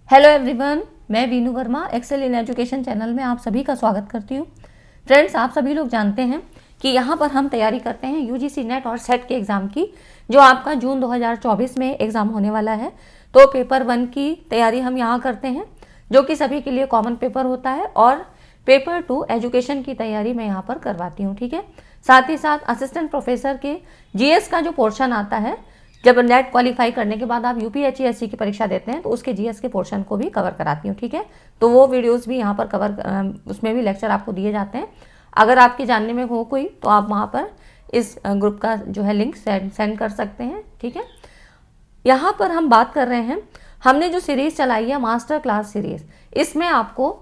Hello everyone, मैं Vinu Verma excel in education channel में आप सभी का स्वागत करती हूँ। फ्रेंड्स, आप सभी लोग जानते हैं कि यहाँ पर हम तैयारी करते हैं यूजीसी नेट और सेट के एग्ज़ाम की, जो आपका जून 2024 में एग्ज़ाम होने वाला है। तो पेपर 1 की तैयारी हम यहाँ करते हैं, जो कि सभी के लिए कॉमन पेपर होता है, और पेपर 2 एजुकेशन की तैयारी मैं यहाँ पर करवाती हूँ। ठीक है, साथ ही साथ असिस्टेंट प्रोफेसर के जीएस का जो पोर्शन आता है, जब नेट क्वालिफाई करने के बाद आप यूपीएचईएससी की परीक्षा देते हैं तो उसके जीएस के पोर्शन को भी कवर कराती हूँ। ठीक है, तो वो वीडियोस भी यहाँ पर उसमें भी लेक्चर आपको दिए जाते हैं। अगर आपके जानने में हो कोई तो आप वहाँ पर इस ग्रुप का जो है लिंक सेंड कर सकते हैं। ठीक है, यहाँ पर हम बात कर रहे हैं, हमने जो सीरीज़ चलाई है मास्टर क्लास सीरीज़, इसमें आपको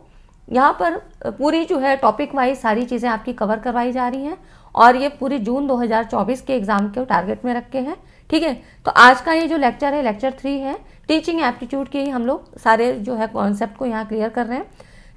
यहाँ पर पूरी जो है टॉपिक वाइज सारी चीज़ें आपकी कवर करवाई जा रही हैं, और ये पूरी जून 2024 के एग्ज़ाम के टारगेट में रखे हैं। ठीक है, तो आज का ये जो लेक्चर है, लेक्चर 3 है, टीचिंग एप्टीट्यूड के ही हम लोग सारे जो है कॉन्सेप्ट को यहाँ क्लियर कर रहे हैं,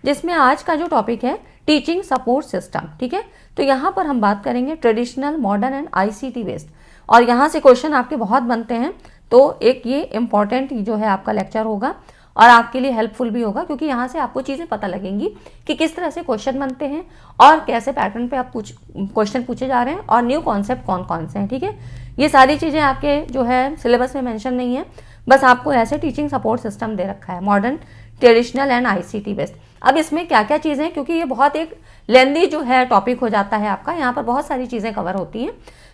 जिसमें आज का जो टॉपिक है टीचिंग सपोर्ट सिस्टम। ठीक है, तो यहाँ पर हम बात करेंगे traditional, modern and ICT based, और यहाँ से क्वेश्चन आपके बहुत बनते हैं। तो एक ये इम्पॉर्टेंट जो है आपका लेक्चर होगा और आपके लिए हेल्पफुल भी होगा, क्योंकि यहाँ से आपको चीज़ें पता लगेंगी कि किस तरह से क्वेश्चन बनते हैं और कैसे पैटर्न पे आप क्वेश्चन पूछे जा रहे हैं, और न्यू कॉन्सेप्ट कौन कौन से हैं। ठीक है, ये सारी चीज़ें आपके जो है सिलेबस में मेंशन नहीं है, बस आपको ऐसे टीचिंग सपोर्ट सिस्टम दे रखा है, modern, traditional and ICT based. अब इसमें क्या क्या चीज़ें, क्योंकि ये बहुत एक लेंदी जो है टॉपिक हो जाता है आपका, यहाँ पर बहुत सारी चीज़ें कवर होती हैं,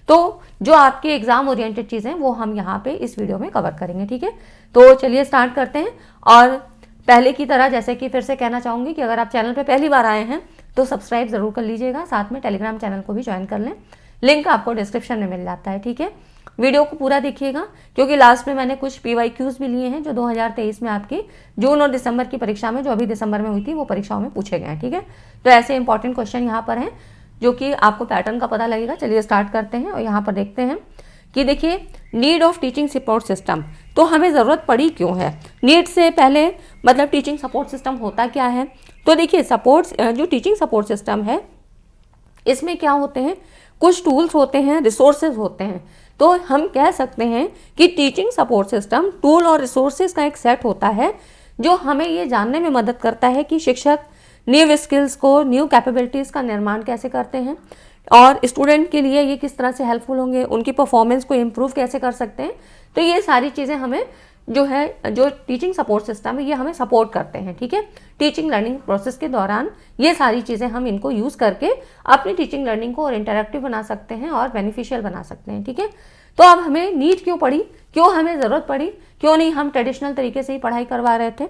तो जो आपकी एग्जाम ओरिएंटेड चीज़ें वो हम यहाँ पे इस वीडियो में कवर करेंगे। ठीक है, तो चलिए स्टार्ट करते हैं। और पहले की तरह जैसे कि फिर से कहना चाहूँगी कि अगर आप चैनल पे पहली बार आए हैं तो सब्सक्राइब ज़रूर कर लीजिएगा, साथ में टेलीग्राम चैनल को भी ज्वाइन कर लें, लिंक आपको डिस्क्रिप्शन में मिल जाता है। ठीक है, वीडियो को पूरा देखिएगा, क्योंकि लास्ट में मैंने कुछ PYQs भी लिए हैं जो 2023 में आपकी जून और दिसंबर की परीक्षा में, जो अभी दिसंबर में हुई थी, वो परीक्षाओं में पूछे गए हैं। ठीक है, तो ऐसे इंपॉर्टेंट क्वेश्चन यहाँ पर हैं जो कि आपको पैटर्न का पता लगेगा। चलिए स्टार्ट करते हैं और यहाँ पर देखते हैं कि देखिए, need of teaching support system, तो हमें ज़रूरत पड़ी क्यों है। नीड से पहले मतलब टीचिंग सपोर्ट सिस्टम होता क्या है, तो देखिए जो टीचिंग सपोर्ट सिस्टम है, इसमें क्या होते हैं, कुछ टूल्स होते हैं, रिसोर्सेज होते हैं। तो हम कह सकते हैं कि टीचिंग सपोर्ट सिस्टम टूल और रिसोर्सेज का एक सेट होता है, जो हमें ये जानने में मदद करता है कि शिक्षक न्यू स्किल्स को, न्यू कैपेबिलिटीज़ का निर्माण कैसे करते हैं, और स्टूडेंट के लिए ये किस तरह से हेल्पफुल होंगे, उनकी परफॉर्मेंस को इम्प्रूव कैसे कर सकते हैं। तो ये सारी चीज़ें हमें जो टीचिंग सपोर्ट सिस्टम है, ये हमें सपोर्ट करते हैं। ठीक है, टीचिंग लर्निंग प्रोसेस के दौरान ये सारी चीज़ें हम इनको यूज़ करके अपनी टीचिंग लर्निंग को और इंटरैक्टिव बना सकते हैं और बेनिफिशियल बना सकते हैं। ठीक है, तो अब हमें नीड क्यों पड़ी, क्यों हमें ज़रूरत पड़ी, क्यों नहीं हम ट्रेडिशनल तरीके से ही पढ़ाई करवा रहे थे।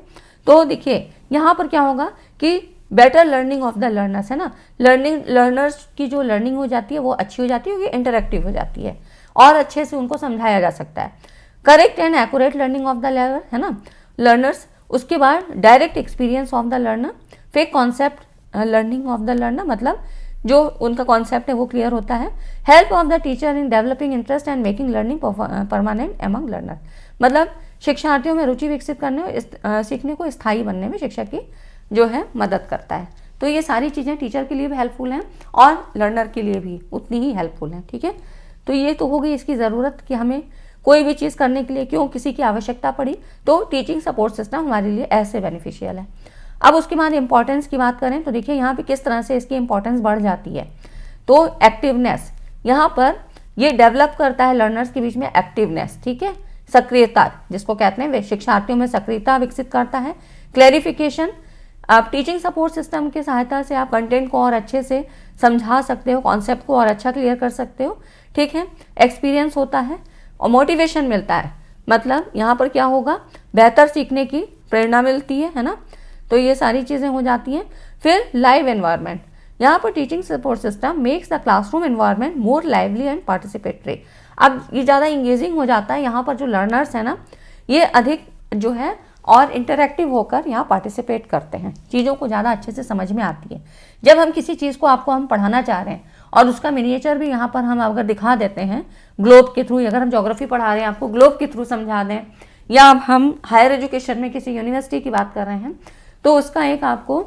तो देखिए, यहाँ पर क्या होगा कि better learning of the learners है ना, लर्नर्स की जो लर्निंग हो जाती है वो अच्छी हो जाती है, क्योंकि इंटरैक्टिव हो जाती है और अच्छे से उनको समझाया जा सकता है। Correct and accurate learning of the learner है ना, लर्नर्स, उसके बाद direct experience of the learner, फिर concept learning of the learner, मतलब जो उनका कॉन्सेप्ट है वो क्लियर होता है। Help of the teacher in developing interest and making learning permanent among learner, मतलब शिक्षार्थियों में रुचि विकसित करने, सीखने को स्थायी बनने में शिक्षक की जो है मदद करता है। तो ये सारी चीज़ें टीचर के लिए भी हेल्पफुल हैं और लर्नर के लिए भी उतनी ही हेल्पफुल हैं। ठीक है, तो ये तो हो गई इसकी ज़रूरत कि हमें कोई भी चीज़ करने के लिए क्यों किसी की आवश्यकता पड़ी, तो टीचिंग सपोर्ट सिस्टम हमारे लिए ऐसे बेनिफिशियल है। अब उसके बाद इंपॉर्टेंस की बात करें तो देखिए, यहाँ पे किस तरह से इसकी इंपॉर्टेंस बढ़ जाती है। तो एक्टिवनेस, यहाँ पर ये डेवलप करता है लर्नर्स के बीच में एक्टिवनेस। ठीक है, सक्रियता जिसको कहते हैं, वे शिक्षार्थियों में सक्रियता विकसित करता है। क्लैरिफिकेशन, आप टीचिंग सपोर्ट सिस्टम की सहायता से आप कंटेंट को और अच्छे से समझा सकते हो, कॉन्सेप्ट को और अच्छा क्लियर कर सकते हो। ठीक है, एक्सपीरियंस होता है और मोटिवेशन मिलता है, मतलब यहाँ पर क्या होगा, बेहतर सीखने की प्रेरणा मिलती है ना, तो ये सारी चीज़ें हो जाती हैं। फिर लाइव एनवायरनमेंट, यहाँ पर teaching support system makes the classroom environment more lively and participatory. अब ये ज़्यादा इंगेजिंग हो जाता है, यहाँ पर जो लर्नर्स हैं ना, ये अधिक जो है और इंटरैक्टिव होकर यहाँ पार्टिसिपेट करते हैं, चीज़ों को ज़्यादा अच्छे से समझ में आती है। जब हम किसी चीज़ को आपको हम पढ़ाना चाह रहे हैं और उसका मिनिएचर भी यहाँ पर हम अगर दिखा देते हैं ग्लोब के थ्रू, अगर हम ज्योग्राफी पढ़ा रहे हैं आपको ग्लोब के थ्रू समझा दें, या हम हायर एजुकेशन में किसी यूनिवर्सिटी की बात कर रहे हैं तो उसका एक आपको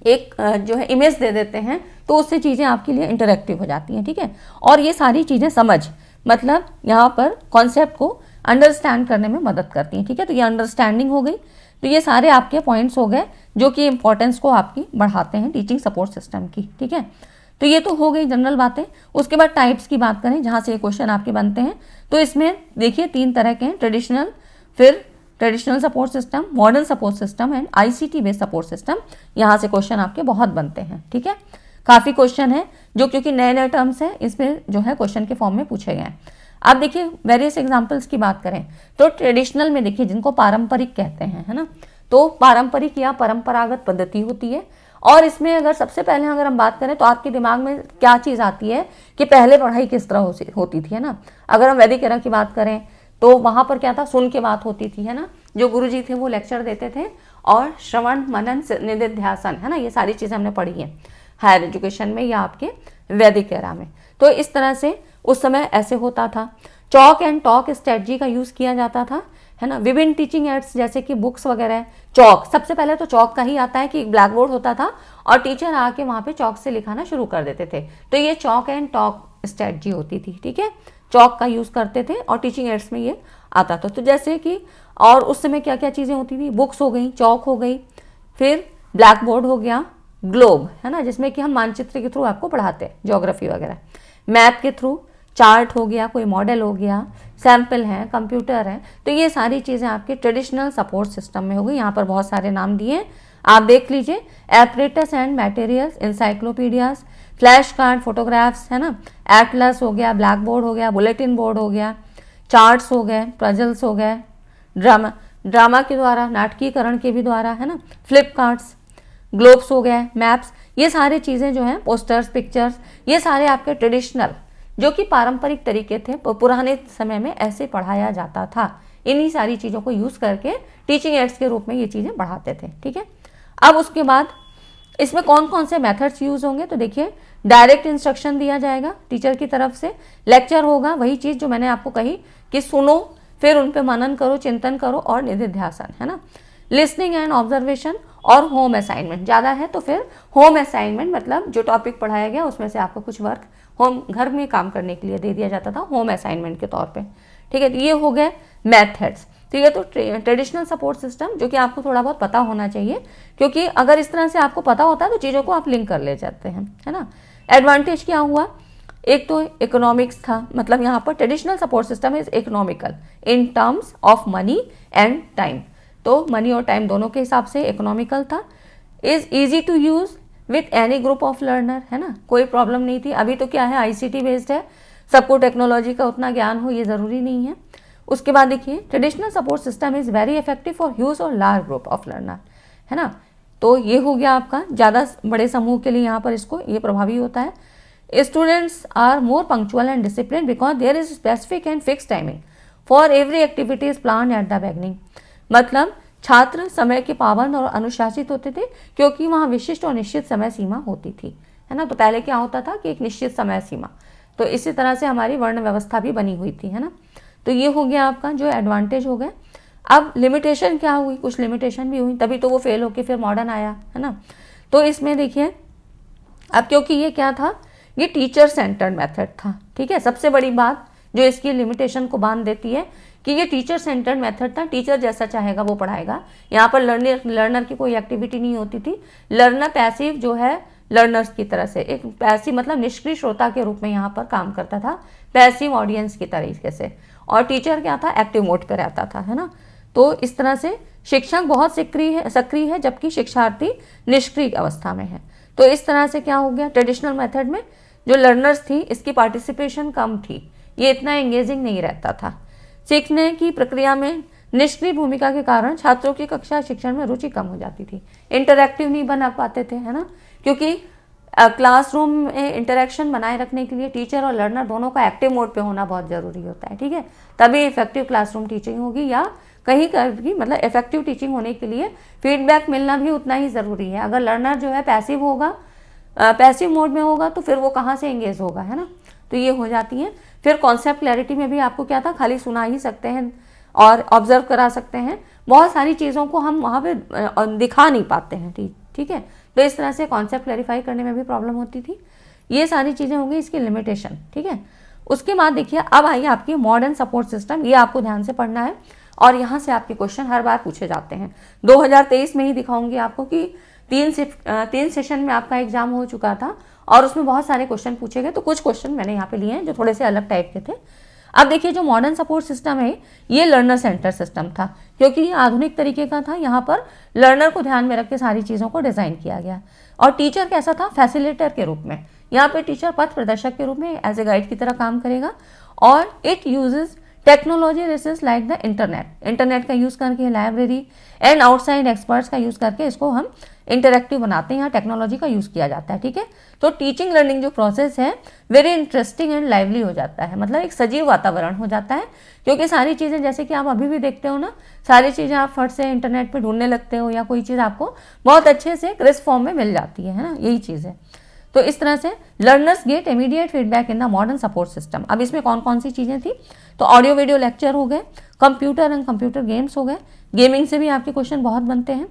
एक जो है इमेज दे देते हैं, तो उससे चीज़ें आपके लिए इंटरैक्टिव हो जाती हैं। ठीक है, और ये सारी चीज़ें समझ, मतलब यहाँ पर कॉन्सेप्ट को अंडरस्टैंड करने में मदद करती हैं। ठीक है, तो ये अंडरस्टैंडिंग हो गई। तो ये सारे आपके पॉइंट्स हो गए जो कि इंपॉर्टेंस को आपकी बढ़ाते हैं टीचिंग सपोर्ट सिस्टम की। ठीक है, तो ये तो हो गई जनरल बातें। उसके बाद टाइप्स की बात करें जहाँ से ये क्वेश्चन आपके बनते हैं, तो इसमें देखिए 3 तरह के हैं, ट्रेडिशनल, फिर traditional support system, modern support system and ICT based support system. यहाँ से क्वेश्चन आपके बहुत बनते हैं। ठीक है, काफ़ी क्वेश्चन है जो क्योंकि नए नए टर्म्स हैं इसमें जो है क्वेश्चन के फॉर्म में पूछे गए हैं। अब देखिए वेरियस एग्जांपल्स की बात करें तो ट्रेडिशनल में देखिए जिनको पारंपरिक कहते हैं, है ना, तो पारंपरिक या परंपरागत पद्धति होती है। और इसमें अगर सबसे पहले अगर हम बात करें तो आपके दिमाग में क्या चीज़ आती है कि पहले पढ़ाई किस तरह होती थी, है ना। अगर हम वैदिक एरा की बात करें तो वहाँ पर क्या था, सुन के बात होती थी, है ना, जो गुरुजी थे वो लेक्चर देते थे, और श्रवण मनन निधिध्यासन, है ना, ये सारी चीज़ें हमने पढ़ी हैं हायर एजुकेशन में या आपके वैदिक एरा में। तो इस तरह से उस समय ऐसे होता था। चॉक एंड टॉक स्ट्रेटजी का यूज़ किया जाता था, है ना। विभिन्न टीचिंग एड्स जैसे कि बुक्स वगैरह, चॉक, सबसे पहले तो चॉक का ही आता है कि ब्लैक बोर्ड होता था और टीचर आके वहाँ पे चॉक से लिखाना शुरू कर देते थे, तो ये चॉक एंड टॉक स्ट्रेटजी होती थी। ठीक है, चॉक का यूज़ करते थे और टीचिंग एड्स में ये आता था। तो जैसे कि और उस समय क्या क्या चीज़ें होती थी, बुक्स हो गई, चॉक हो गई, फिर ब्लैक बोर्ड हो गया, ग्लोब, है ना, जिसमें कि हम मानचित्र के थ्रू आपको पढ़ाते हैं, ज्योग्राफी वगैरह, मैप के थ्रू, चार्ट हो गया, कोई मॉडल हो गया, सैंपल है, कंप्यूटर है। तो ये सारी चीज़ें आपके ट्रेडिशनल सपोर्ट सिस्टम में हो गई। यहाँ पर बहुत सारे नाम दिए हैं, आप देख लीजिए। Apparatus and materials, encyclopaedias, flash card, photographs, है ना, एटलस हो गया, ब्लैक बोर्ड हो गया, बुलेटिन बोर्ड हो गया, चार्ट्स हो गए, पजल्स हो गए, ड्रामा के द्वारा, नाटकीकरण के भी द्वारा, है ना, फ्लिप कार्ड्स, ग्लोब्स हो गए, मैप्स, ये सारी चीज़ें जो हैं, पोस्टर्स, पिक्चर्स, ये सारे आपके ट्रेडिशनल जो कि पारंपरिक तरीके थे, पुराने समय में ऐसे पढ़ाया जाता था। इन्हीं सारी चीज़ों को यूज़ करके टीचिंग एड्स के रूप में ये चीज़ें पढ़ाते थे। ठीक है, अब उसके बाद इसमें कौन कौन से मेथड्स यूज़ होंगे, तो देखिए डायरेक्ट इंस्ट्रक्शन दिया जाएगा टीचर की तरफ से, लेक्चर होगा, वही चीज़ जो मैंने आपको कही कि सुनो, फिर उन पे मनन करो, चिंतन करो और निधिध्यासन, है ना। लिसनिंग एंड ऑब्जर्वेशन और होम असाइनमेंट, ज़्यादा है तो फिर होम असाइनमेंट, मतलब जो टॉपिक पढ़ाया गया उसमें से आपको कुछ वर्क होम घर में काम करने के लिए दे दिया जाता था होम असाइनमेंट के तौर पे। ठीक है, तो ये हो गए मेथड्स। तो ये तो ट्रेडिशनल सपोर्ट सिस्टम जो कि आपको थोड़ा बहुत पता होना चाहिए, क्योंकि अगर इस तरह से आपको पता होता है तो चीज़ों को आप लिंक कर ले जाते हैं, है ना। एडवांटेज क्या हुआ, एक तो इकोनॉमिक्स था, मतलब यहाँ पर traditional support system is economical in terms of money and time, तो मनी और टाइम दोनों के हिसाब से इकोनॉमिकल था। Is easy to use with any group of learner, है ना, कोई प्रॉब्लम नहीं थी। अभी तो क्या है, आईसीटी बेस्ड है, सबको टेक्नोलॉजी का उतना ज्ञान हो ये ज़रूरी नहीं है। उसके बाद देखिए traditional support system is very effective for huge और लार्ज ग्रुप ऑफ लर्नर, है ना। तो ये हो गया आपका ज़्यादा बड़े समूह के लिए यहाँ पर इसको ये प्रभावी होता है। Students are more punctual and discipline because there is specific and fix timing for every activity is plan at the beginning, मतलब छात्र समय के पाबंद और अनुशासित होते थे क्योंकि वहाँ विशिष्ट और निश्चित समय सीमा होती थी, है ना। तो पहले क्या होता था कि एक निश्चित समय सीमा, तो इसी तरह से हमारी वर्ण व्यवस्था भी बनी हुई थी, है ना। तो ये हो गया आपका जो एडवांटेज हो गए। अब लिमिटेशन क्या हुई, कुछ लिमिटेशन भी हुई, तभी तो वो फेल होके फिर मॉडर्न आया, है ना। तो इसमें देखिए अब क्योंकि ये क्या था, ये टीचर सेंटर्ड मेथड था। ठीक है, सबसे बड़ी बात जो इसकी लिमिटेशन को बांध देती है कि ये टीचर सेंटर्ड मेथड था, टीचर जैसा चाहेगा वो पढ़ाएगा। यहाँ पर लर्नर की कोई एक्टिविटी नहीं होती थी। लर्नर पैसिव जो है लर्नर्स की तरह से, एक पैसिव मतलब निष्क्रिय श्रोता के रूप में यहाँ पर काम करता था, पैसिव ऑडियंस की तरीके से, और टीचर क्या था, एक्टिव मोड पे रहता था, है ना। तो इस तरह से शिक्षक बहुत सक्रिय है जबकि शिक्षार्थी निष्क्रिय अवस्था में है। तो इस तरह से क्या हो गया, ट्रेडिशनल मेथड में जो लर्नर्स थी इसकी पार्टिसिपेशन कम थी, ये इतना एंगेजिंग नहीं रहता था। सीखने की प्रक्रिया में निष्क्रिय भूमिका के कारण छात्रों की कक्षा शिक्षण में रुचि कम हो जाती थी, इंटरैक्टिव नहीं बना पाते थे, है ना, क्योंकि क्लासरूम में इंटरेक्शन बनाए रखने के लिए टीचर और लर्नर दोनों का एक्टिव मोड पे होना बहुत ज़रूरी होता है। ठीक है, तभी इफेक्टिव क्लासरूम टीचिंग होगी, या कहीं भी मतलब इफेक्टिव टीचिंग होने के लिए फीडबैक मिलना भी उतना ही ज़रूरी है। अगर लर्नर जो है पैसिव होगा, पैसिव मोड में होगा, तो फिर वो कहाँ से एंगेज होगा, है ना। तो ये हो जाती है। फिर कॉन्सेप्ट क्लैरिटी में भी आपको क्या था, खाली सुना ही सकते हैं और ऑब्जर्व करा सकते हैं, बहुत सारी चीज़ों को हम वहाँ पे दिखा नहीं पाते हैं। ठीक है, तो इस तरह से कॉन्सेप्ट क्लैरिफाई करने में भी प्रॉब्लम होती थी। ये सारी चीज़ें होंगी इसकी लिमिटेशन। ठीक है, उसके बाद देखिए अब आइए आपकी मॉडर्न सपोर्ट सिस्टम, ये आपको ध्यान से पढ़ना है और यहाँ से आपके क्वेश्चन हर बार पूछे जाते हैं। 2023 में ही दिखाऊंगी आपको कि 3 सेशन में आपका एग्जाम हो चुका था और उसमें बहुत सारे क्वेश्चन पूछे गए, तो कुछ क्वेश्चन मैंने यहाँ पे लिए हैं जो थोड़े से अलग टाइप के थे। अब देखिए, जो मॉडर्न सपोर्ट सिस्टम है ये लर्नर सेंटर सिस्टम था, क्योंकि ये आधुनिक तरीके का था। यहाँ पर लर्नर को ध्यान में रख के सारी चीज़ों को डिज़ाइन किया गया। और टीचर कैसा था? फैसिलिटेटर के रूप में। यहाँ पे टीचर पथ प्रदर्शक के रूप में एज ए गाइड की तरह काम करेगा। और it uses technology resource like the internet का यूज़ करके, लाइब्रेरी एंड आउटसाइड एक्सपर्ट्स का यूज़ करके इसको हम इंटरैक्टिव बनाते हैं। यहाँ टेक्नोलॉजी का यूज़ किया जाता है, ठीक है। तो टीचिंग लर्निंग जो प्रोसेस है वेरी इंटरेस्टिंग एंड लाइवली हो जाता है, मतलब एक सजीव वातावरण हो जाता है, क्योंकि सारी चीज़ें जैसे कि आप अभी भी देखते हो ना, सारी चीज़ें आप फट से इंटरनेट पे ढूंढने लगते हो या कोई चीज़ आपको बहुत अच्छे से क्रिस्प फॉर्म में मिल जाती है ना, यही चीज़ है। तो इस तरह से learners get immediate feedback in the modern support system. अब इसमें कौन कौन सी चीज़ें थी? तो ऑडियो वीडियो लेक्चर हो गए, कंप्यूटर एंड कंप्यूटर गेम्स हो गए, गेमिंग से भी आपके क्वेश्चन बहुत बनते हैं,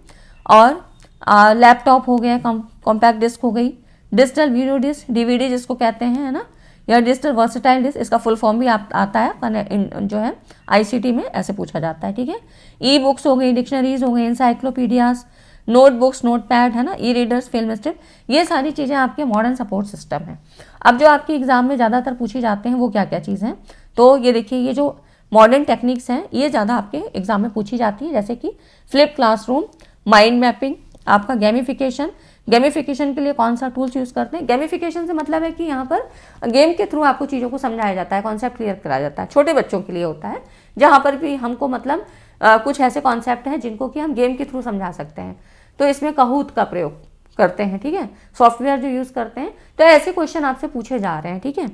और लैपटॉप हो गया, कॉम्पैक्ट डिस्क हो गई, डिजिटल वीडियो डिस्क डीवीडी जिसको कहते हैं, है ना, या डिजिटल वर्सेटाइल डिस्क, इसका फुल फॉर्म भी आता है जो है आईसीटी में ऐसे पूछा जाता है, ठीक है। ई बुक्स हो गई, डिक्शनरीज हो गई, इंसाइक्लोपीडियाज, नोटबुक्स, नोटपैड, है ना, ई रीडर्स, फिल्म स्ट्रिप, ये सारी चीज़ें आपके मॉडर्न सपोर्ट सिस्टम है। अब जो आपके एग्जाम में ज़्यादातर पूछी जाते हैं वो क्या क्या चीज़ हैं? तो ये देखिए, ये जो मॉडर्न टेक्निक्स हैं ये ज़्यादा आपके एग्जाम में पूछी जाती है, जैसे कि फ्लिप क्लासरूम, माइंड मैपिंग, आपका गेमिफिकेशन। गेमिफिकेशन के लिए कौन सा टूल्स यूज़ करते हैं? गेमिफिकेशन से मतलब है कि यहाँ पर गेम के थ्रू आपको चीज़ों को समझाया जाता है, कॉन्सेप्ट क्लियर कराया जाता है। छोटे बच्चों के लिए होता है, जहाँ पर भी हमको मतलब कुछ ऐसे कॉन्सेप्ट हैं जिनको कि हम गेम के थ्रू समझा सकते हैं, तो इसमें कहूत का प्रयोग करते हैं, ठीक है, सॉफ्टवेयर जो यूज़ करते हैं। तो ऐसे क्वेश्चन आपसे पूछे जा रहे हैं, ठीक है।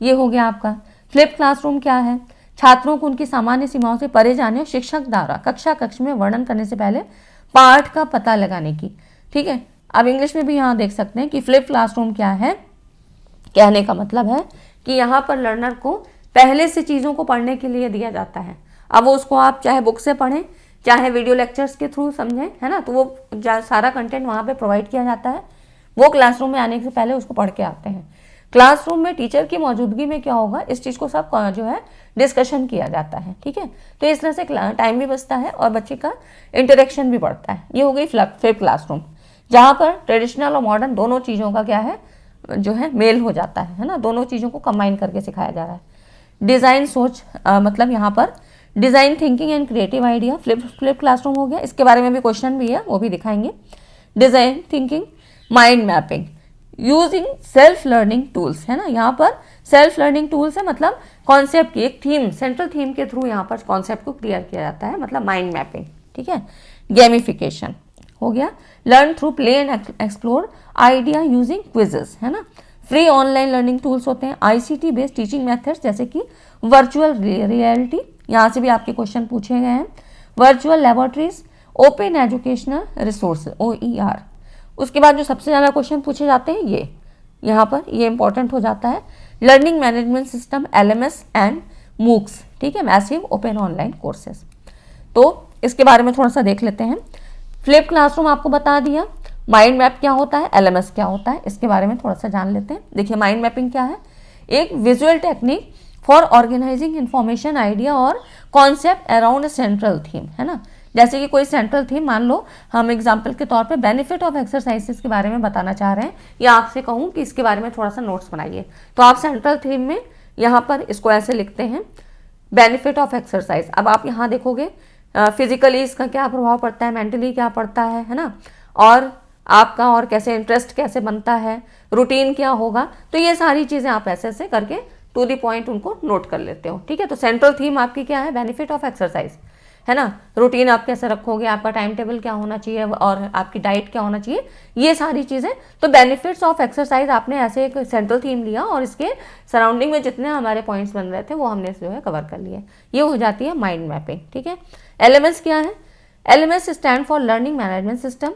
ये हो गया आपका। फ्लिप क्लासरूम क्या है? छात्रों को उनकी सामान्य सीमाओं से परे जाने और शिक्षक द्वारा कक्ष में वर्णन करने से पहले पाठ का पता लगाने की, ठीक है। अब इंग्लिश में भी यहाँ देख सकते हैं कि फ्लिप क्लासरूम क्या है। कहने का मतलब है कि यहाँ पर लर्नर को पहले से चीज़ों को पढ़ने के लिए दिया जाता है। अब वो उसको आप चाहे बुक से पढ़ें, चाहे वीडियो लेक्चर्स के थ्रू समझें, है ना, तो वो सारा कंटेंट वहाँ पे प्रोवाइड किया जाता है। वो क्लासरूम में आने से पहले उसको पढ़ के आते हैं। क्लासरूम में टीचर की मौजूदगी में क्या होगा, इस चीज़ को सब जो है डिस्कशन किया जाता है, ठीक है। तो इस तरह से टाइम भी बचता है और बच्चे का इंटरेक्शन भी बढ़ता है। ये हो गई फ्लिप क्लासरूम, जहाँ पर ट्रेडिशनल और मॉडर्न दोनों चीज़ों का क्या है जो है मेल हो जाता है ना, दोनों चीज़ों को कंबाइन करके सिखाया जा रहा है। डिज़ाइन सोच, मतलब यहाँ पर design thinking and creative idea, flip classroom हो गया। इसके बारे में भी क्वेश्चन भी है, वो भी दिखाएंगे। Design thinking, mind mapping, using self learning tools, है ना, यहाँ पर सेल्फ लर्निंग टूल्स है, मतलब कॉन्सेप्ट की एक थीम, सेंट्रल थीम के थ्रू यहाँ पर कॉन्सेप्ट को क्लियर किया जाता है, मतलब माइंड मैपिंग, ठीक है। गेमिफिकेशन हो गया, learn through play and explore idea using quizzes, है ना। फ्री ऑनलाइन लर्निंग टूल्स होते हैं, आईसीटी बेस्ड टीचिंग मेथड्स जैसे कि वर्चुअल रियलिटी, यहाँ से भी आपके क्वेश्चन पूछे गए हैं। Virtual laboratories, open educational resource OER। उसके बाद जो सबसे ज़्यादा क्वेश्चन पूछे जाते हैं ये यहाँ पर ये इंपॉर्टेंट हो जाता है, learning management system LMS and MOOCs, ठीक है, मैसिव ओपन ऑनलाइन कोर्सेज। तो इसके बारे में थोड़ा सा देख लेते हैं। फ्लिप क्लासरूम आपको बता दिया, माइंड मैप क्या होता है, LMS क्या होता है, इसके बारे में थोड़ा सा जान लेते हैं। देखिए, माइंड मैपिंग क्या है? एक visual technique for organising information, idea और कॉन्सेप्ट अराउंड सेंट्रल थीम, है ना। जैसे कि कोई सेंट्रल थीम, मान लो हम एग्जाम्पल के तौर पे बेनिफिट ऑफ एक्सरसाइजेस के बारे में बताना चाह रहे हैं, या आपसे कहूँ कि इसके बारे में थोड़ा सा नोट्स बनाइए, तो आप सेंट्रल थीम में यहाँ पर इसको ऐसे लिखते हैं, बेनिफिट ऑफ एक्सरसाइज। अब आप यहाँ देखोगे फिजिकली इसका क्या प्रभाव पड़ता है, मेंटली क्या पड़ता है ना, और आपका और कैसे इंटरेस्ट कैसे बनता है, रूटीन क्या होगा, तो ये सारी चीज़ें आप ऐसे ऐसे करके टू दी पॉइंट उनको नोट कर लेते हो, ठीक है। तो सेंट्रल थीम आपकी क्या है? बेनिफिट ऑफ एक्सरसाइज, है ना। रूटीन आप कैसे रखोगे, आपका टाइम टेबल क्या होना चाहिए और आपकी डाइट क्या होना चाहिए, ये सारी चीज़ें। तो बेनिफिट्स ऑफ एक्सरसाइज आपने ऐसे एक सेंट्रल थीम लिया और इसके सराउंडिंग में जितने हमारे पॉइंट्स बन रहे थे वो हमने जो है कवर कर लिए। ये हो जाती है माइंड मैपिंग, ठीक है। LMS क्या है? LMS stand for learning management system,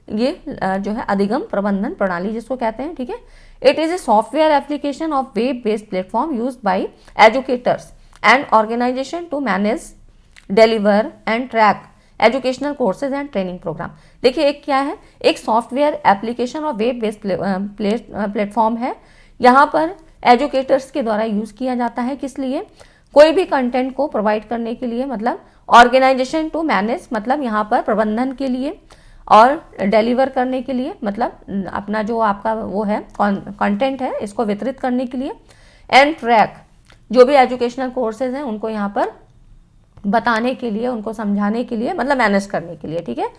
ये जो है अधिगम प्रबंधन प्रणाली जिसको कहते हैं, ठीक है। It is a software application of web based platform used by educators and organisation to manage, deliver and track educational courses and training programme. देखिए, एक क्या है, एक सॉफ्टवेयर एप्लीकेशन और वेब बेस्ड प्लेटफॉर्म है, यहाँ पर एजुकेटर्स के द्वारा यूज़ किया जाता है। किस लिए? कोई भी कंटेंट को प्रोवाइड करने के लिए, मतलब ऑर्गेनाइजेशन टू मैनेज, मतलब यहाँ पर प्रबंधन के लिए, और डिलीवर करने के लिए, मतलब अपना जो आपका वो है कंटेंट है इसको वितरित करने के लिए। एंड ट्रैक, जो भी एजुकेशनल कोर्सेज हैं उनको यहाँ पर बताने के लिए, उनको समझाने के लिए, मतलब मैनेज करने के लिए, ठीक है।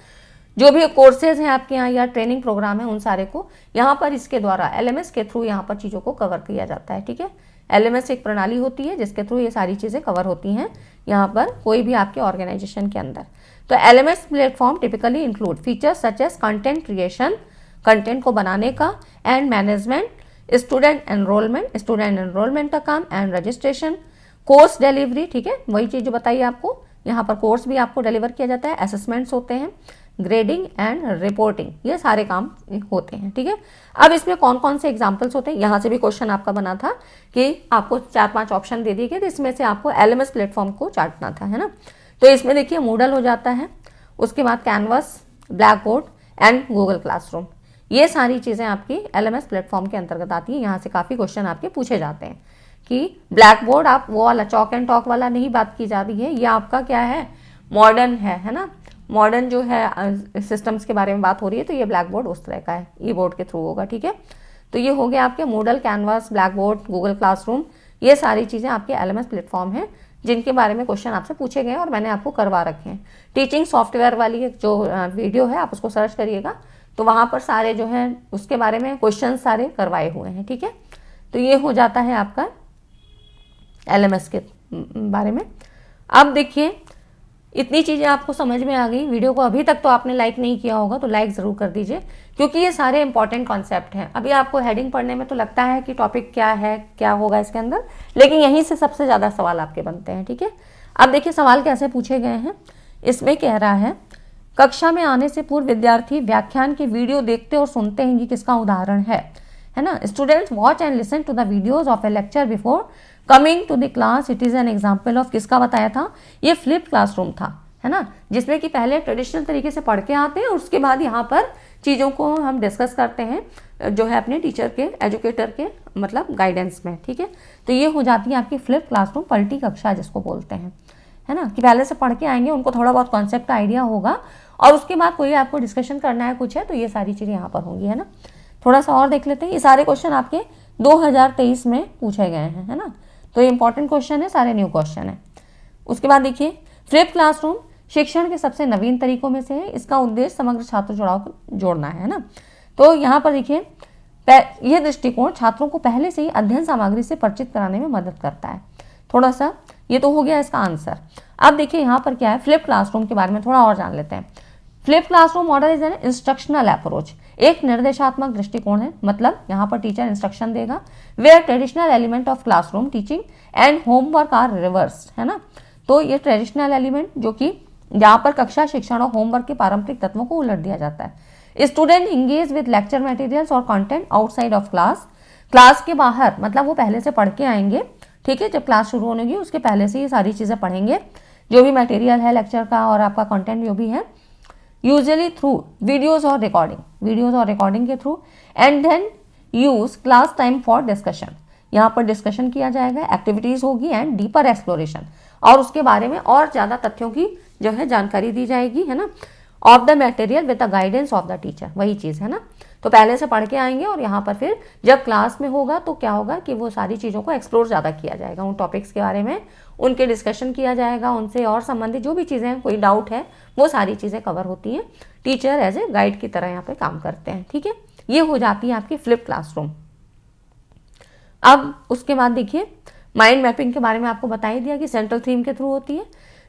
जो भी कोर्सेज हैं आपके यहाँ या ट्रेनिंग प्रोग्राम है उन सारे को यहाँ पर इसके द्वारा LMS के थ्रू यहाँ पर चीज़ों को कवर किया जाता है, ठीक है। LMS एक प्रणाली होती है जिसके थ्रू ये सारी चीज़ें कवर होती हैं यहाँ पर कोई भी आपके ऑर्गेनाइजेशन के अंदर। तो LMS platform typically include features such as content creation, content को बनाने का, एंड मैनेजमेंट, स्टूडेंट एनरोलमेंट का काम, एंड रजिस्ट्रेशन, कोर्स डिलीवरी, ठीक है, वही चीज़ जो बताइए आपको, यहाँ पर कोर्स भी आपको डिलीवर किया जाता है, असेसमेंट्स होते हैं, ग्रेडिंग एंड रिपोर्टिंग, ये सारे काम होते हैं, ठीक है। अब इसमें कौन कौन से एग्जाम्पल्स होते हैं, यहाँ से भी क्वेश्चन आपका बना था कि आपको 4-5 ऑप्शन दे दिए गए, तो इसमें से आपको LMS प्लेटफॉर्म को चाटना था, है ना। तो इसमें देखिए मूडल हो जाता है, उसके बाद canvas, black board and Google classroom, ये सारी चीज़ें आपकी LMS प्लेटफॉर्म के अंतर्गत आती है। यहाँ से काफ़ी क्वेश्चन आपके पूछे जाते हैं कि ब्लैक बोर्ड, आप वो वाला चॉक एंड टॉक वाला नहीं बात की जा रही है, ये आपका क्या है, मॉडर्न है ना, मॉडर्न जो है सिस्टम्स के बारे में बात हो रही है, तो ये ब्लैक बोर्ड उस तरह का है, ई बोर्ड के थ्रू होगा, ठीक है। तो ये हो गया आपके Moodle, canvas, black board, Google classroom, ये सारी चीज़ें आपके LMS प्लेटफॉर्म हैं जिनके बारे में क्वेश्चन आपसे पूछे गए और मैंने आपको करवा रखे हैं। टीचिंग सॉफ्टवेयर वाली एक जो वीडियो है आप उसको सर्च करिएगा, तो वहाँ पर सारे जो हैं उसके बारे में क्वेश्चन सारे करवाए हुए हैं, ठीक है। तो ये हो जाता है आपका LMS के बारे में। अब देखिए इतनी चीज़ें आपको समझ में आ गई। वीडियो को अभी तक तो आपने लाइक नहीं किया होगा तो लाइक ज़रूर कर दीजिए, क्योंकि ये सारे इंपॉर्टेंट कॉन्सेप्ट हैं। अभी आपको हेडिंग पढ़ने में तो लगता है कि टॉपिक क्या है, क्या होगा इसके अंदर, लेकिन यहीं से सबसे ज़्यादा सवाल आपके बनते हैं, ठीक है। अब देखिए सवाल कैसे पूछे गए हैं। इसमें कह रहा है कक्षा में आने से पूर्व विद्यार्थी व्याख्यान की वीडियो देखते और सुनते हैं, ये किसका उदाहरण है ना। Students watch and listen to the videos of a lecture before coming to the class, it is an example of, किसका बताया था, ये फ्लिप क्लासरूम था, है ना, जिसमें कि पहले ट्रेडिशनल तरीके से पढ़ के आते हैं और उसके बाद यहाँ पर चीज़ों को हम डिस्कस करते हैं जो है अपने टीचर के, एजुकेटर के मतलब गाइडेंस में, ठीक है। तो ये हो जाती है आपकी फ्लिप क्लासरूम, पलटी कक्षा जिसको बोलते हैं, है ना, कि पहले से पढ़ के आएंगे, उनको थोड़ा बहुत कॉन्सेप्ट का आइडिया होगा और उसके बाद कोई आपको डिस्कशन करना है कुछ है, तो ये सारी चीज़ें यहाँ पर होंगी, है ना। थोड़ा सा और देख लेते हैं। ये सारे क्वेश्चन आपके 2023 में पूछे गए हैं, है ना, तो ये इंपॉर्टेंट क्वेश्चन है, सारे न्यू क्वेश्चन है। उसके बाद देखिए फ्लिप क्लासरूम शिक्षण के सबसे नवीन तरीकों में से है, इसका उद्देश्य समग्र छात्र जुड़ाव को जोड़ना है ना। तो यहाँ पर देखिए यह दृष्टिकोण छात्रों को पहले से ही अध्ययन सामग्री से परिचित कराने में मदद करता है। थोड़ा सा ये तो हो गया इसका आंसर। अब देखिए यहाँ पर क्या है, फ्लिप क्लासरूम के बारे में थोड़ा और जान लेते हैं। Flip classroom model is an instructional approach, एक निर्देशात्मक दृष्टिकोण है, मतलब यहाँ पर टीचर इंस्ट्रक्शन देगा, where traditional element of classroom teaching and homework are reverse, है ना। तो ये ट्रेडिशनल एलिमेंट जो कि यहाँ पर कक्षा शिक्षण और होमवर्क के पारंपरिक तत्वों को उलट दिया जाता है। Student engage with lecture materials और content outside of class, class के बाहर मतलब वो पहले से पढ़ के आएंगे, ठीक है, जब क्लास शुरू होने की उसके पहले से ये सारी चीज़ें पढ़ेंगे, जो भी मटेरियल है लेक्चर का और आपका कंटेंट जो भी है, यूजुअली थ्रू वीडियोज़ और रिकॉर्डिंग के through, and then use class time for discussion, यहाँ पर डिस्कशन किया जाएगा, एक्टिविटीज़ होगी एंड डीपर एक्सप्लोरेशन, और उसके बारे में और ज़्यादा तथ्यों की जो है जानकारी दी जाएगी, है ना, of the material with the guidance of the teacher, वही चीज़ है ना। तो पहले से पढ़ के आएंगे और यहाँ पर फिर जब क्लास में होगा तो क्या होगा कि वो सारी चीज़ों को एक्सप्लोर ज़्यादा किया जाएगा, उन टॉपिक्स के बारे में उनके डिस्कशन किया जाएगा, उनसे और संबंधित जो भी चीज़ें हैं, कोई डाउट है, वो सारी चीज़ें कवर होती हैं। टीचर एज ए गाइड की तरह यहाँ पे काम करते हैं, ठीक है। ये हो जाती है आपकी फ्लिप क्लासरूम। अब उसके बाद देखिए माइंड मैपिंग के बारे में आपको बता ही दिया कि सेंट्रल थीम के थ्रू होती है।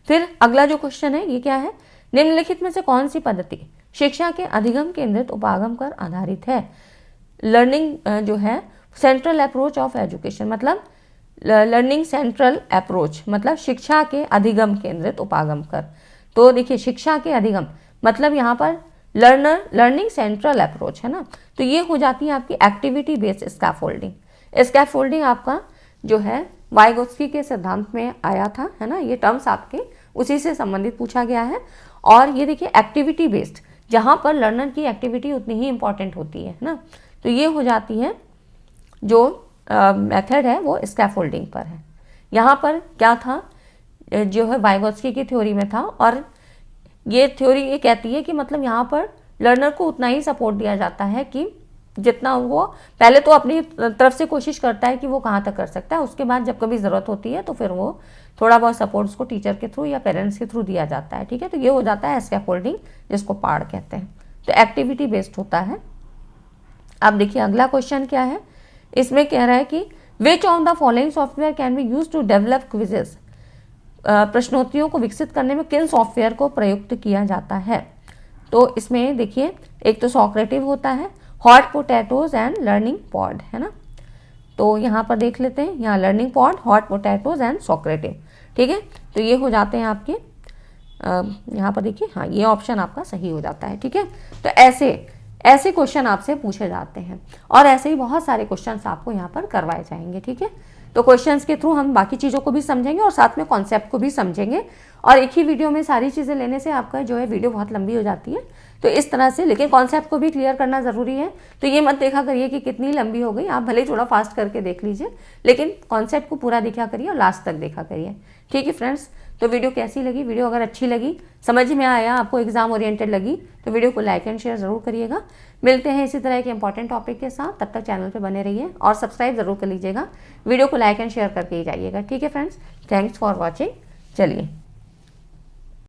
फिर अगला जो क्वेश्चन है ये क्या है, निम्नलिखित में से कौन सी पद्धति शिक्षा के अधिगम केंद्रित उपागम पर आधारित है। लर्निंग जो है सेंट्रल अप्रोच ऑफ एजुकेशन, मतलब लर्निंग सेंट्रल अप्रोच मतलब शिक्षा के अधिगम केंद्रित उपागम कर। तो देखिए शिक्षा के अधिगम मतलब यहाँ पर लर्निंग सेंट्रल अप्रोच है ना, तो ये हो जाती है आपकी एक्टिविटी बेस्ड स्कैफोल्डिंग। स्कैफोल्डिंग आपका जो है वाइगोत्स्की के सिद्धांत में आया था, है ना, ये टर्म्स आपके उसी से संबंधित पूछा गया है। और ये देखिए एक्टिविटी बेस्ड, जहाँ पर लर्नर की एक्टिविटी उतनी ही इंपॉर्टेंट होती है ना, तो ये हो जाती है जो मेथड है वो स्कैफोल्डिंग पर है। यहाँ पर क्या था, जो है वाइगोत्स्की की थ्योरी में था, और ये थ्योरी ये कहती है कि मतलब यहाँ पर लर्नर को उतना ही सपोर्ट दिया जाता है कि जितना वो पहले तो अपनी तरफ से कोशिश करता है कि वो कहाँ तक कर सकता है, उसके बाद जब कभी ज़रूरत होती है तो फिर वो थोड़ा बहुत सपोर्ट उसको टीचर के थ्रू या पेरेंट्स के थ्रू दिया जाता है। ठीक है, तो ये हो जाता है स्कैफोल्डिंग, जिसको पाड़ कहते हैं। तो एक्टिविटी बेस्ड होता है। अब देखिए अगला क्वेश्चन क्या है, इसमें कह रहा है कि which of the following software can be use to develop quizzes. प्रश्नोत्तरियों को विकसित करने में किन सॉफ्टवेयर को प्रयुक्त किया जाता है। तो इसमें देखिए एक तो सॉक्रेटिव होता है, hot potatoes and learning pod, है ना। तो यहाँ पर देख लेते हैं, यहाँ learning pod, hot potatoes and Socrative. ठीक है, तो ये हो जाते हैं आपके यहाँ पर देखिए, हाँ ये ऑप्शन आपका सही हो जाता है। ठीक है, तो ऐसे क्वेश्चन आपसे पूछे जाते हैं और ऐसे ही बहुत सारे क्वेश्चंस आपको यहाँ पर करवाए जाएंगे। ठीक है, तो क्वेश्चंस के थ्रू हम बाकी चीज़ों को भी समझेंगे और साथ में कॉन्सेप्ट को भी समझेंगे, और एक ही वीडियो में सारी चीज़ें लेने से आपका जो है वीडियो बहुत लंबी हो जाती है। तो इस तरह से, लेकिन कॉन्सेप्ट को भी क्लियर करना ज़रूरी है। तो ये मत देखा करिए कि कितनी लंबी हो गई, आप भले ही थोड़ा फास्ट करके देख लीजिए, लेकिन कॉन्सेप्ट को पूरा देखा करिए और लास्ट तक देखा करिए। ठीक है फ्रेंड्स, तो वीडियो कैसी लगी, वीडियो अगर अच्छी लगी, समझ में आया, आपको एग्जाम ओरिएंटेड लगी, तो वीडियो को लाइक एंड शेयर ज़रूर करिएगा। मिलते हैं इसी तरह के इंपॉर्टेंट टॉपिक के साथ, तब तक चैनल पे बने रहिए और सब्सक्राइब ज़रूर कर लीजिएगा। वीडियो को लाइक एंड शेयर करके ही जाइएगा। ठीक है फ्रेंड्स, थैंक्स फॉर वॉचिंग। चलिए।